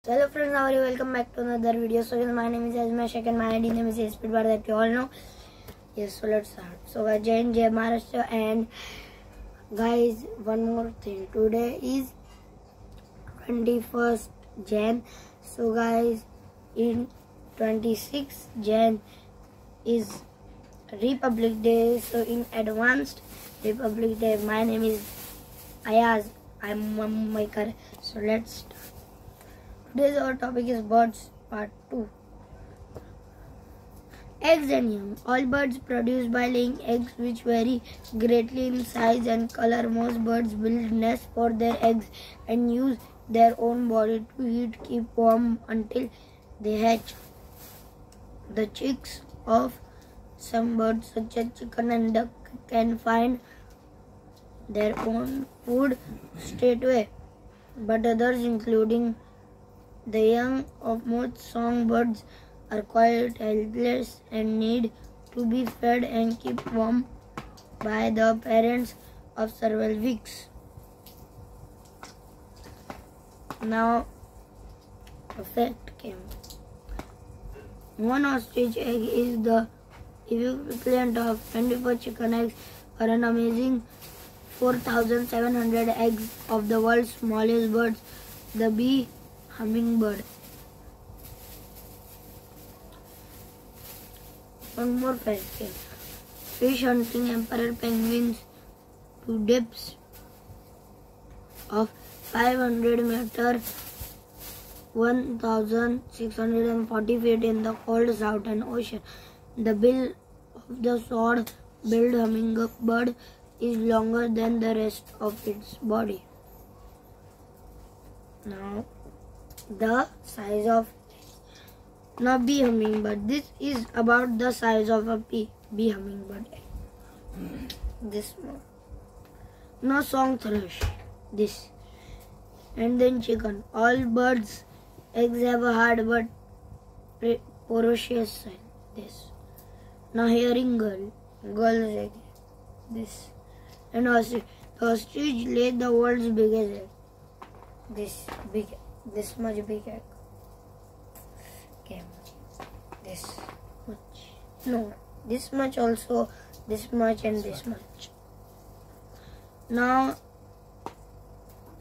Hello friends, how are you? Welcome back to another video. So my name is Ajmesh and my ID name is Speed Bar that you all know. Yes, so let's start. So Jai Hind, Jai Maharashtra, and guys, one more thing. Today is 21st Jan. So guys, in 26th Jan is Republic Day. So in advanced Republic Day, my name is Ayaz. I'm a maker. So let's start. Today's our topic is birds, part 2. Eggs and young. All birds produce by laying eggs which vary greatly in size and color. Most birds build nests for their eggs and use their own body to heat, keep warm until they hatch. The chicks of some birds such as chicken and duck can find their own food straight away, but others including the young of most songbirds are quite helpless and need to be fed and kept warm by the parents of several weeks. Now, a fact came. One ostrich egg is the equivalent of 24 chicken eggs or an amazing 4,700 eggs of the world's smallest birds, the bee hummingbird. One more fact. Fish hunting emperor penguins to depths of 500 meters, 1,640 feet in the cold Southern Ocean. The bill of the sword-billed hummingbird is longer than the rest of its body. Now, the size of bee hummingbird. This is about the size of a bee hummingbird. This one. No song thrush. This. And then chicken. All birds' eggs have a hard but porous shell. This. Now herring gull. Gull's egg. This. And ostrich. The ostrich laid the world's biggest egg. This much big egg. Okay. This much. No, this much also, this much and this much. Now,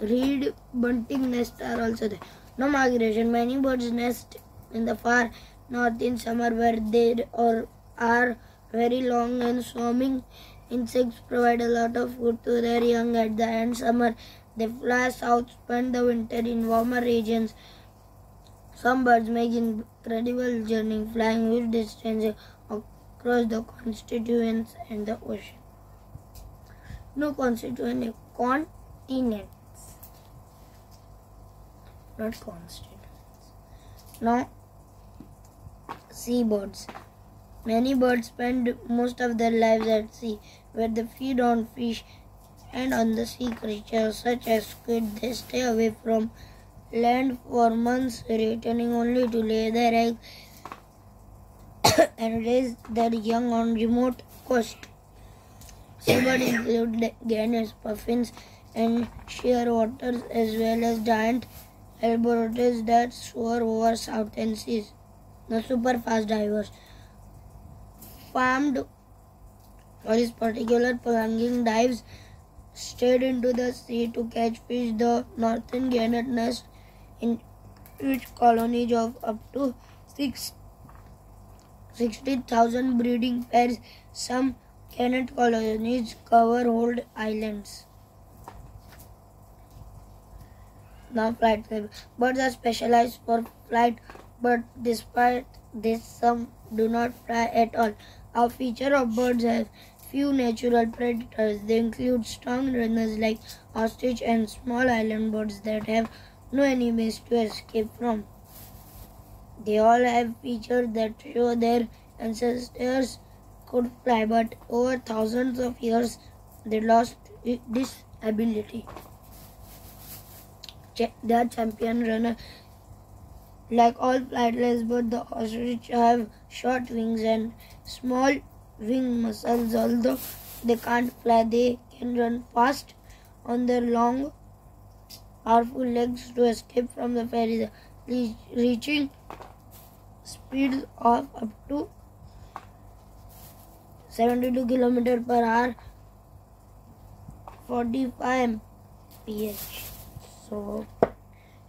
reed bunting nests are also there. No migration. Many birds nest in the far north in summer where they are very long and swarming. Insects provide a lot of food to their young at the end summer. They fly south, spend the winter in warmer regions. Some birds make incredible journey, flying huge distances across the continents and the ocean. No continents, not constituents. Now, seabirds. Many birds spend most of their lives at sea, where they feed on fish and on the sea creatures such as squid. They stay away from land for months, returning only to lay their eggs and raise their young on remote coast. Seabirds include gannets, puffins, and shearwaters, as well as giant albatrosses that soar over southern seas. The super fast divers. Famed for his particular plunging dives straight into the sea to catch fish, the northern gannet nest in which colonies of up to 60,000 breeding pairs. Some gannet colonies cover whole islands. Now, flight. Birds are specialized for flight, but despite this, some do not fly at all. A feature of birds have few natural predators. They include strong runners like ostrich and small island birds that have no enemies to escape from. They all have features that show their ancestors could fly, but over thousands of years they lost this ability. They are champion runners. Like all flightless birds, the ostrich have short wings and small wing muscles. Although they can't fly, they can run fast on their long, powerful legs to escape from the reaching speeds of up to 72 km per hour, 45 mph. So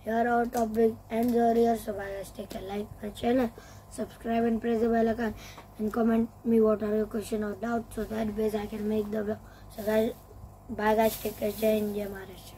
here our topic ends here. So guys, take a like my channel, subscribe and press the bell icon, and comment me what are your questions or doubts, so that ways I can make the vlog. So guys, bye guys, take care, Jai Hind, Jai Maharashtra.